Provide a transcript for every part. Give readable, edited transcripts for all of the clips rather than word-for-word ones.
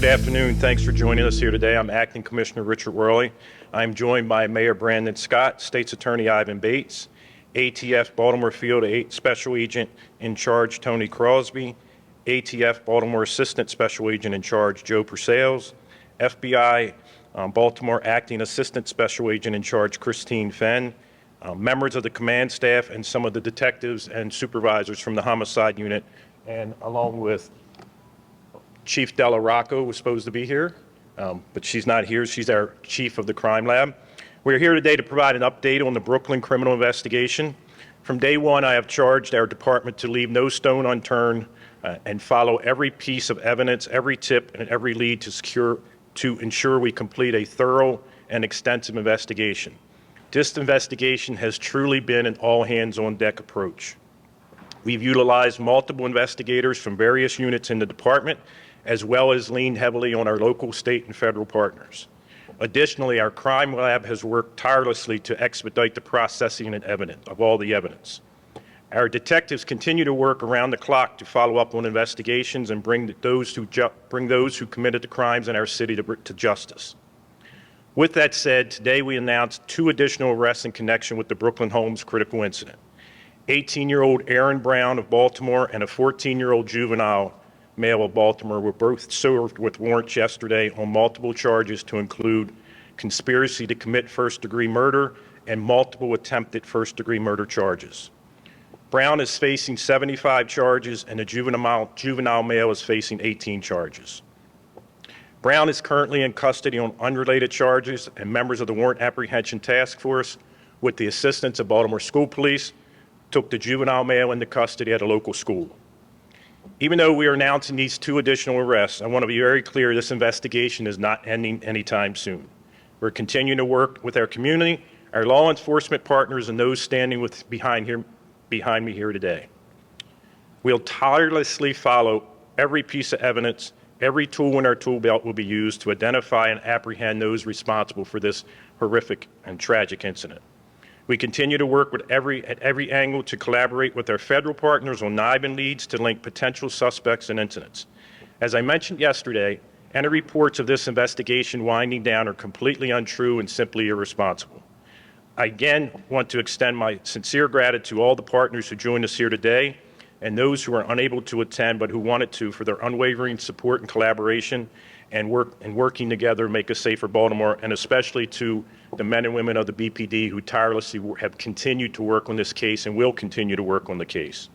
Good afternoon. Thanks for joining us here today. I'm Acting Commissioner Richard Worley. I'm joined by Mayor Brandon Scott, State's Attorney Ivan Bates, ATF Baltimore Field Special Agent in Charge Tony Crosby, ATF Baltimore Assistant Special Agent in Charge Joe Persales, FBI Baltimore Acting Assistant Special Agent in Charge Christine Fenn, members of the command staff, and some of the detectives and supervisors from the homicide unit, and along with Chief Della Rocco was supposed to be here, but she's not here. She's our chief of the crime lab. We're here today to provide an update on the Brooklyn criminal investigation. From day one, I have charged our department to leave no stone unturned and follow every piece of evidence, every tip, and every lead to ensure we complete a thorough and extensive investigation. This investigation has truly been an all-hands-on-deck approach. We've utilized multiple investigators from various units in the department, as well as leaned heavily on our local, state, and federal partners. Additionally, our crime lab has worked tirelessly to expedite the processing of all the evidence. Our detectives continue to work around the clock to follow up on investigations and bring those who committed the crimes in our city to justice. With that said, today we announced 2 additional arrests in connection with the Brooklyn Homes critical incident. 18-year-old Aaron Brown of Baltimore and a 14-year-old juvenile male of Baltimore were both served with warrants yesterday on multiple charges to include conspiracy to commit first-degree murder and multiple attempted first-degree murder charges. Brown is facing 75 charges and the juvenile male is facing 18 charges. Brown is currently in custody on unrelated charges, and members of the Warrant Apprehension Task Force, with the assistance of Baltimore School Police, took the juvenile male into custody at a local school. Even though we are announcing these 2 additional arrests, I want to be very clear this investigation is not ending anytime soon. We're continuing to work with our community, our law enforcement partners, and those standing behind me here today. We'll tirelessly follow every piece of evidence. Every tool in our tool belt will be used to identify and apprehend those responsible for this horrific and tragic incident. We continue to work at every angle to collaborate with our federal partners on NIBIN leads to link potential suspects and incidents. As I mentioned yesterday, any reports of this investigation winding down are completely untrue and simply irresponsible. I again want to extend my sincere gratitude to all the partners who joined us here today and those who are unable to attend but who wanted to for their unwavering support and collaboration and working together to make a safer Baltimore, and especially to the men and women of the BPD who tirelessly have continued to work on this case and will continue to work on the case.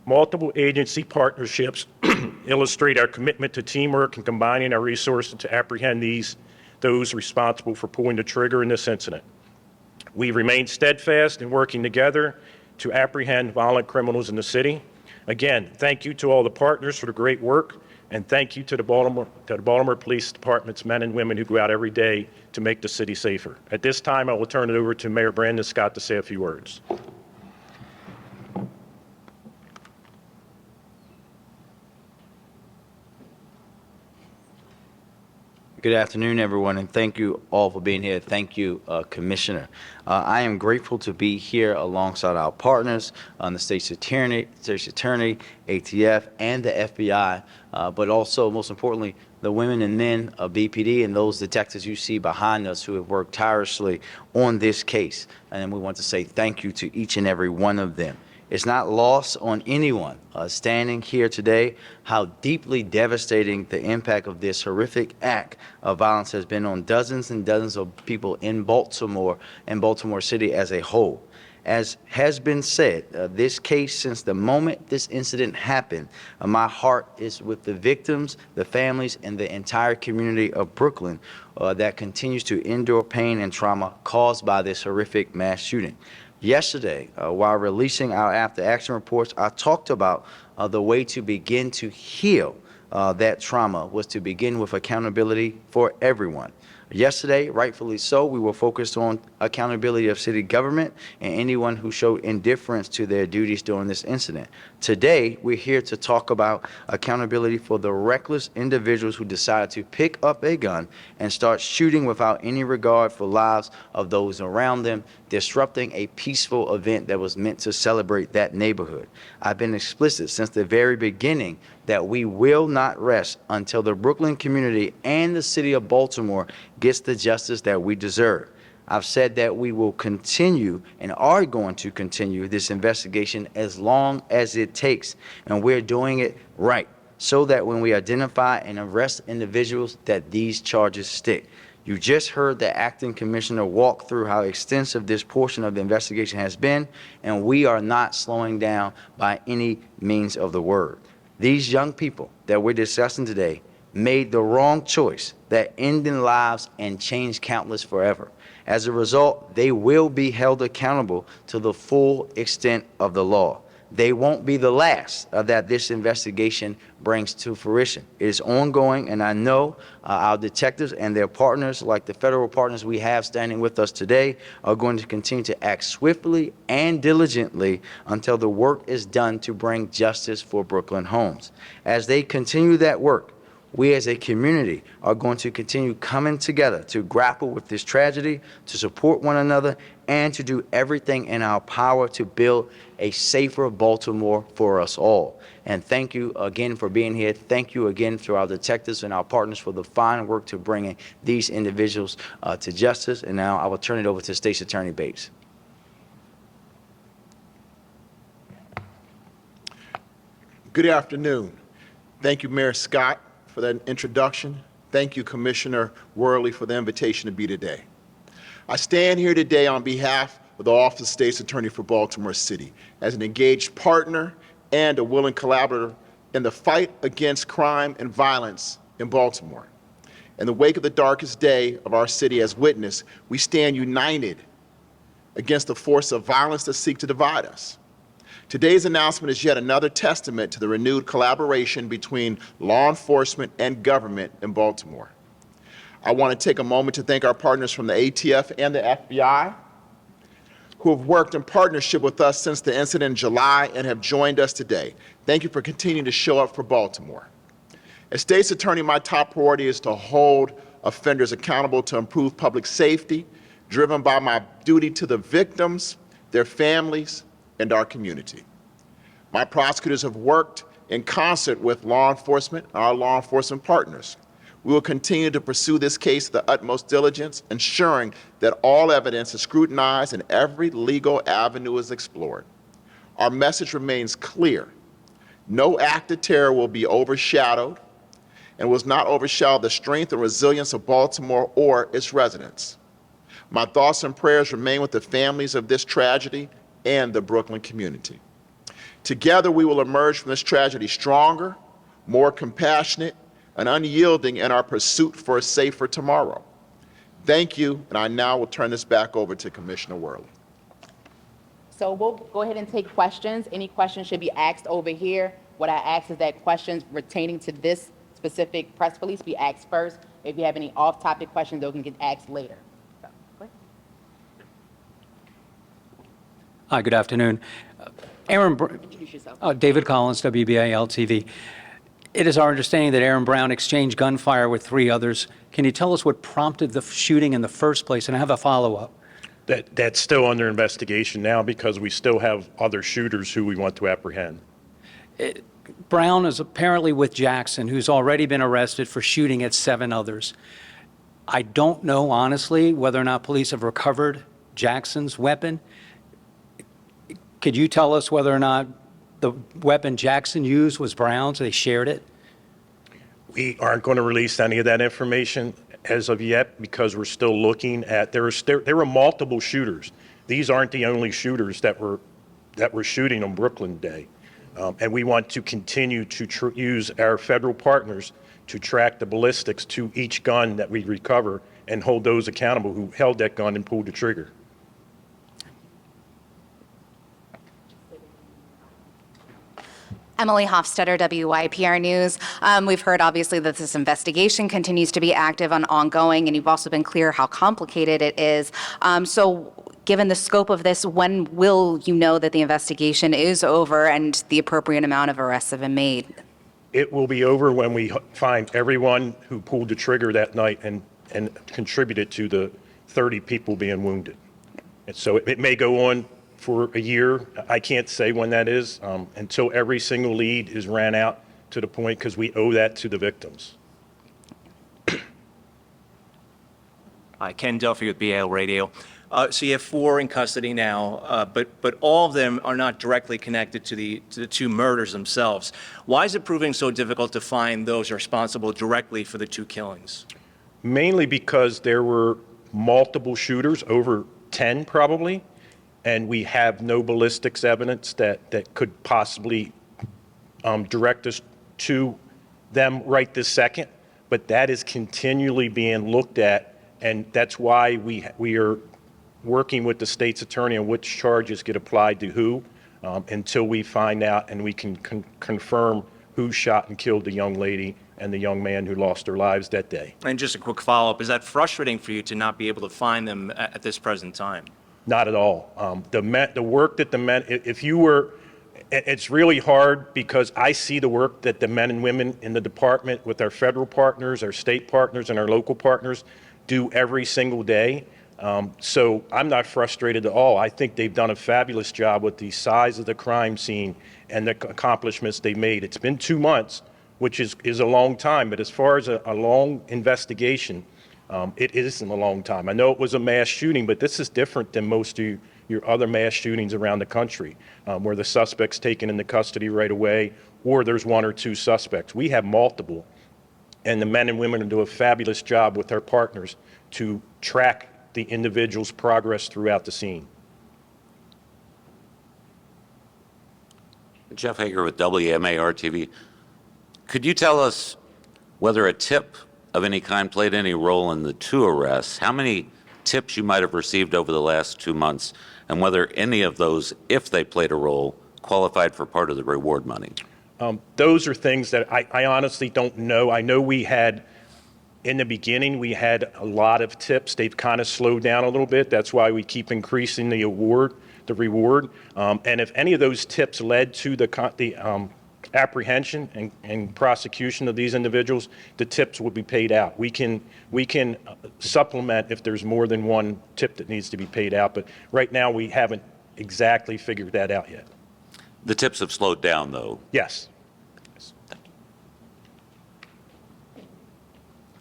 Multiple agency partnerships illustrate our commitment to teamwork and combining our resources to apprehend those responsible for pulling the trigger in this incident. We remain steadfast in working together to apprehend violent criminals in the city. Again, thank you to all the partners for the great work, and thank you to the Baltimore Police Department's men and women who go out every day to make the city safer. At this time, I will turn it over to Mayor Brandon Scott to say a few words. Good afternoon, everyone, and thank you all for being here. Thank you, Commissioner. I am grateful to be here alongside our partners, the State's Attorney, ATF, and the FBI, but also, most importantly, the women and men of BPD and those detectives you see behind us who have worked tirelessly on this case. And we want to say thank you to each and every one of them. It's not lost on anyone standing here today how deeply devastating the impact of this horrific act of violence has been on dozens and dozens of people in Baltimore and Baltimore City as a whole. As has been said, this case, since the moment this incident happened, my heart is with the victims, the families, and the entire community of Brooklyn that continues to endure pain and trauma caused by this horrific mass shooting. Yesterday, while releasing our after-action reports, I talked about the way to begin to heal that trauma was to begin with accountability for everyone. Yesterday, rightfully so, we were focused on accountability of city government and anyone who showed indifference to their duties during this incident. Today, we're here to talk about accountability for the reckless individuals who decided to pick up a gun and start shooting without any regard for lives of those around them, disrupting a peaceful event that was meant to celebrate that neighborhood. I've been explicit since the very beginning that we will not rest until the Brooklyn community and the city of Baltimore gets the justice that we deserve. I've said that we will continue and are going to continue this investigation as long as it takes, and we're doing it right so that when we identify and arrest individuals that these charges stick. You just heard the acting commissioner walk through how extensive this portion of the investigation has been, and we are not slowing down by any means of the word. These young people that we're discussing today made the wrong choice that ended lives and changed countless forever. As a result, they will be held accountable to the full extent of the law. They won't be the last that this investigation brings to fruition. It is ongoing, and I know our detectives and their partners, like the federal partners we have standing with us today, are going to continue to act swiftly and diligently until the work is done to bring justice for Brooklyn homes. As they continue that work, we as a community are going to continue coming together to grapple with this tragedy, to support one another, and to do everything in our power to build a safer Baltimore for us all. And thank you again for being here. Thank you again to our detectives and our partners for the fine work to bringing these individuals to justice. And now I will turn it over to State's Attorney Bates. Good afternoon. Thank you, Mayor Scott, for that introduction. Thank you, Commissioner Worley, for the invitation to be today. I stand here today on behalf of the Office of State's Attorney for Baltimore City as an engaged partner and a willing collaborator in the fight against crime and violence in Baltimore. In the wake of the darkest day of our city as witness, we stand united against the force of violence that seek to divide us. Today's announcement is yet another testament to the renewed collaboration between law enforcement and government in Baltimore. I want to take a moment to thank our partners from the ATF and the FBI who have worked in partnership with us since the incident in July and have joined us today. Thank you for continuing to show up for Baltimore. As State's Attorney, my top priority is to hold offenders accountable to improve public safety, driven by my duty to the victims, their families, and our community. My prosecutors have worked in concert with law enforcement, our law enforcement partners. We will continue to pursue this case with the utmost diligence, ensuring that all evidence is scrutinized and every legal avenue is explored. Our message remains clear. No act of terror will be overshadowed and will not overshadow the strength and resilience of Baltimore or its residents. My thoughts and prayers remain with the families of this tragedy and the Brooklyn community. Together, we will emerge from this tragedy stronger, more compassionate, and unyielding in our pursuit for a safer tomorrow. Thank you, and I now will turn this back over to Commissioner Worley. So we'll go ahead and take questions. Any questions should be asked over here. What I ask is that questions pertaining to this specific press release be asked first. If you have any off-topic questions, those can get asked later. So, go ahead. Hi, good afternoon. Introduce yourself. David Collins, WBAL-TV. It is our understanding that Aaron Brown exchanged gunfire with 3 others. Can you tell us what prompted the shooting in the first place? And I have a follow-up. That's still under investigation now because we still have other shooters who we want to apprehend. Brown is apparently with Jackson, who's already been arrested for shooting at 7 others. I don't know, honestly, whether or not police have recovered Jackson's weapon. Could you tell us whether or not the weapon Jackson used was Brown's? They shared it? We aren't going to release any of that information as of yet because we're still looking at, there were multiple shooters. These aren't the only shooters that were shooting on Brooklyn Day. And we want to continue to use our federal partners to track the ballistics to each gun that we recover and hold those accountable who held that gun and pulled the trigger. Emily Hofstetter, WYPR News. We've heard obviously that this investigation continues to be active and ongoing, and you've also been clear how complicated it is. So given the scope of this, when will you know that the investigation is over and the appropriate amount of arrests have been made? It will be over when we find everyone who pulled the trigger that night and contributed to the 30 people being wounded. And so it may go on for a year. I can't say when that is until every single lead is ran out to the point, because we owe that to the victims. Hi, Ken Duffy with BAL Radio. So you have 4 in custody now, but all of them are not directly connected to the 2 murders themselves. Why is it proving so difficult to find those responsible directly for the 2 killings? Mainly because there were multiple shooters, over 10 probably, and we have no ballistics evidence that could possibly direct us to them right this second. But that is continually being looked at, and that's why we are working with the state's attorney on which charges get applied to who until we find out and we can confirm who shot and killed the young lady and the young man who lost their lives that day. And just a quick follow-up, is that frustrating for you to not be able to find them at this present time? Not at all. The work that the men, if you were, it's really hard because I see the work that the men and women in the department with our federal partners, our state partners, and our local partners do every single day. So I'm not frustrated at all. I think they've done a fabulous job with the size of the crime scene and the accomplishments they made. It's been 2 months, which is a long time, but as far as a long investigation, it isn't a long time. I know it was a mass shooting, but this is different than most of your other mass shootings around the country, where the suspect's taken into custody right away, or there's 1 or 2 suspects. We have multiple, and the men and women do a fabulous job with their partners to track the individual's progress throughout the scene. Jeff Hager with WMAR-TV. Could you tell us whether a tip of any kind played any role in the 2 arrests, how many tips you might have received over the last 2 months, and whether any of those, if they played a role, qualified for part of the reward money? Those are things that I honestly don't know. I know we had, in the beginning, we had a lot of tips. They've kind of slowed down a little bit. That's why we keep increasing the reward. And if any of those tips led to the apprehension and prosecution of these individuals, the tips would be paid out. We can supplement if there's more than 1 tip that needs to be paid out, but right now we haven't exactly figured that out yet. The tips have slowed down, though. Yes.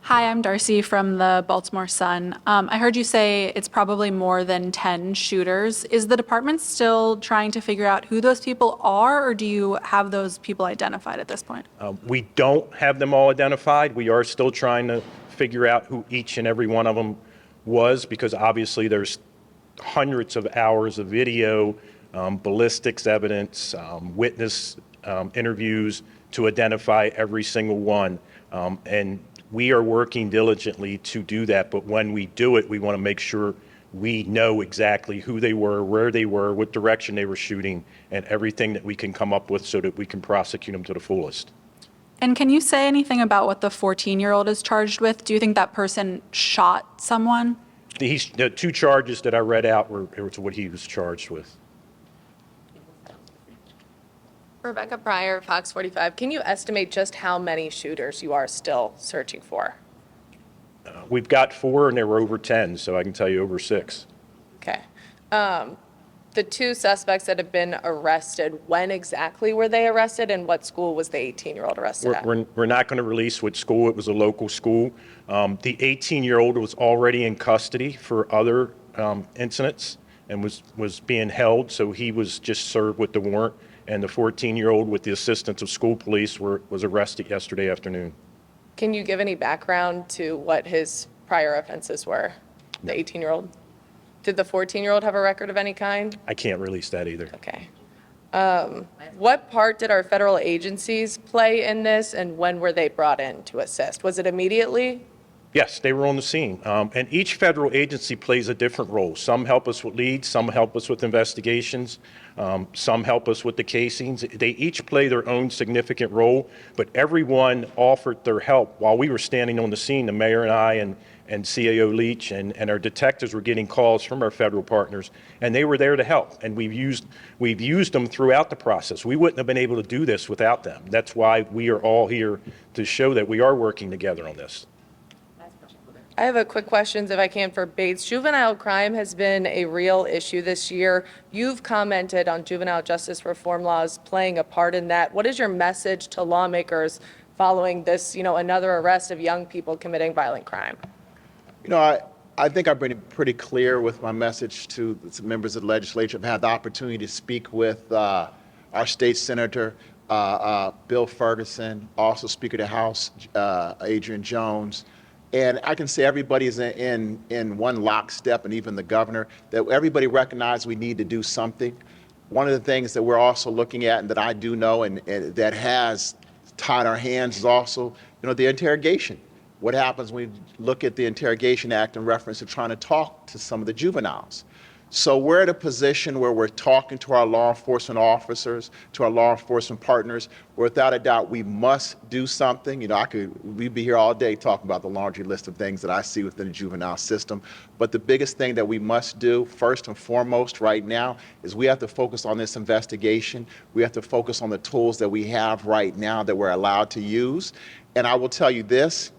Hi, I'm Darcy from the Baltimore Sun. I heard you say it's probably more than 10 shooters. Is the department still trying to figure out who those people are, or do you have those people identified at this point? We don't have them all identified. We are still trying to figure out who each and every one of them was, because obviously there's hundreds of hours of video, ballistics evidence, witness interviews to identify every single one. And we are working diligently to do that, but when we do it, we want to make sure we know exactly who they were, where they were, what direction they were shooting, and everything that we can come up with so that we can prosecute them to the fullest. And can you say anything about what the 14-year-old is charged with? Do you think that person shot someone? The 2 charges that I read out were what he was charged with. Rebecca Pryor, Fox 45. Can you estimate just how many shooters you are still searching for? We've got 4, and there were over 10, so I can tell you over 6. Okay. The 2 suspects that have been arrested, when exactly were they arrested, and what school was the 18-year-old arrested at? We're not going to release which school. It was a local school. The 18-year-old was already in custody for other incidents and was being held, so he was just served with the warrant. And the 14-year-old, with the assistance of school police, was arrested yesterday afternoon. Can you give any background to what his prior offenses were, the 18-year-old? Did the 14-year-old have a record of any kind? I can't release that either. Okay. What part did our federal agencies play in this, and when were they brought in to assist? Was it immediately? Yes, they were on the scene. And each federal agency plays a different role. Some help us with leads, some help us with investigations, some help us with the casings. They each play their own significant role, but everyone offered their help while we were standing on the scene, the mayor and I and CAO Leach and our detectives were getting calls from our federal partners, and they were there to help. And we've used them throughout the process. We wouldn't have been able to do this without them. That's why we are all here to show that we are working together on this. I have a quick question, if I can, for Bates. Juvenile crime has been a real issue this year. You've commented on juvenile justice reform laws playing a part in that. What is your message to lawmakers following this, another arrest of young people committing violent crime? I think I've been pretty clear with my message to the members of the legislature. I've had the opportunity to speak with our state senator, Bill Ferguson, also Speaker of the House, Adrian Jones. And I can say everybody's in one lockstep, and even the governor, that everybody recognizes we need to do something. One of the things that we're also looking at, and that I do know, and that has tied our hands, is also, the interrogation. What happens when we look at the Interrogation Act in reference to trying to talk to some of the juveniles? So we're at a position where we're talking to our law enforcement officers, to our law enforcement partners, where without a doubt we must do something. We'd be here all day talking about the laundry list of things that I see within the juvenile system. But the biggest thing that we must do, first and foremost right now, is we have to focus on this investigation. We have to focus on the tools that we have right now that we're allowed to use. And I will tell you this,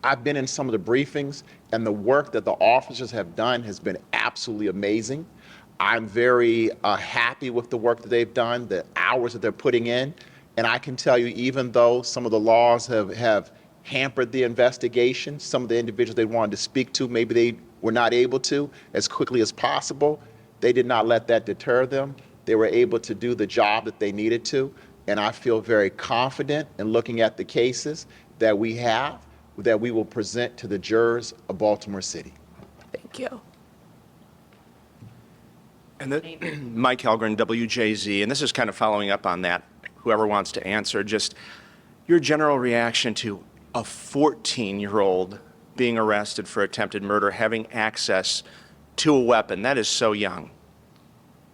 I've been in some of the briefings, and the work that the officers have done has been absolutely amazing. I'm very happy with the work that they've done, the hours that they're putting in. And I can tell you, even though some of the laws have hampered the investigation, some of the individuals they wanted to speak to, maybe they were not able to as quickly as possible, they did not let that deter them. They were able to do the job that they needed to. And I feel very confident in looking at the cases that we have, that we will present to the jurors of Baltimore City. Thank you. And Mike Helgren, WJZ, and this is kind of following up on that, whoever wants to answer, just your general reaction to a 14-year-old being arrested for attempted murder, having access to a weapon. That is so young.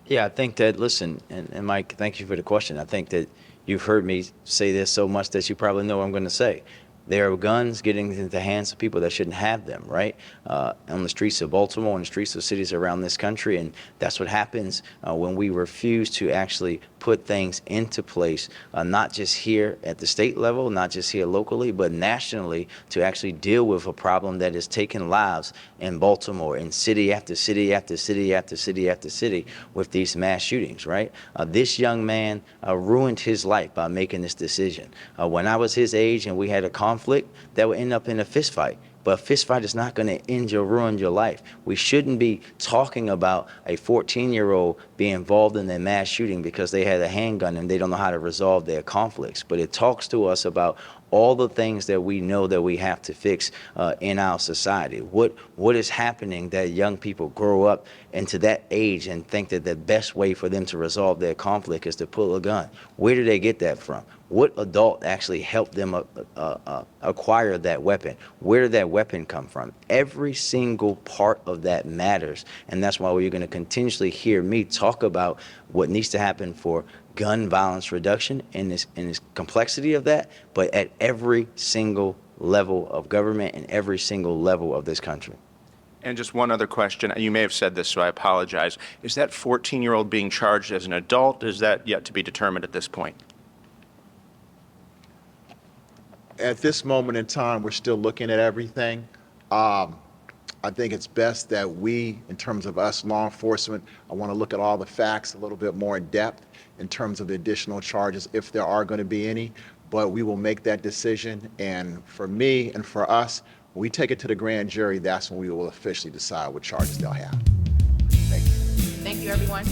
Yeah, I think that, listen, and Mike, thank you for the question. I think that you've heard me say this so much that you probably know what I'm going to say. There are guns getting into the hands of people that shouldn't have them, right? On the streets of Baltimore, on the streets of cities around this country. And that's what happens when we refuse to actually put things into place, not just here at the state level, not just here locally, but nationally, to actually deal with a problem that is taking lives in Baltimore, in city after city after city after city after city with these mass shootings, right? This young man ruined his life by making this decision. When I was his age and we had a conflict, that would end up in a fist fight. But a fist fight is not going to end or ruin your life. We shouldn't be talking about a 14-year-old being involved in a mass shooting because they had a handgun and they don't know how to resolve their conflicts. But it talks to us about all the things that we know that we have to fix in our society. What is happening that young people grow up into that age and think that the best way for them to resolve their conflict is to pull a gun? Where do they get that from? What adult actually helped them acquire that weapon? Where did that weapon come from? Every single part of that matters, and that's why you're going to continuously hear me talk about what needs to happen for gun violence reduction and this complexity of that, but at every single level of government and every single level of this country. And just one other question. You may have said this, so I apologize. Is that 14-year-old being charged as an adult? Is that yet to be determined at this point? At this moment in time, we're still looking at everything. I think it's best that we, in terms of us law enforcement, I want to look at all the facts a little bit more in depth in terms of the additional charges, if there are going to be any. But we will make that decision. And for me and for us, when we take it to the grand jury, that's when we will officially decide what charges they'll have. Thank you. Thank you, everyone.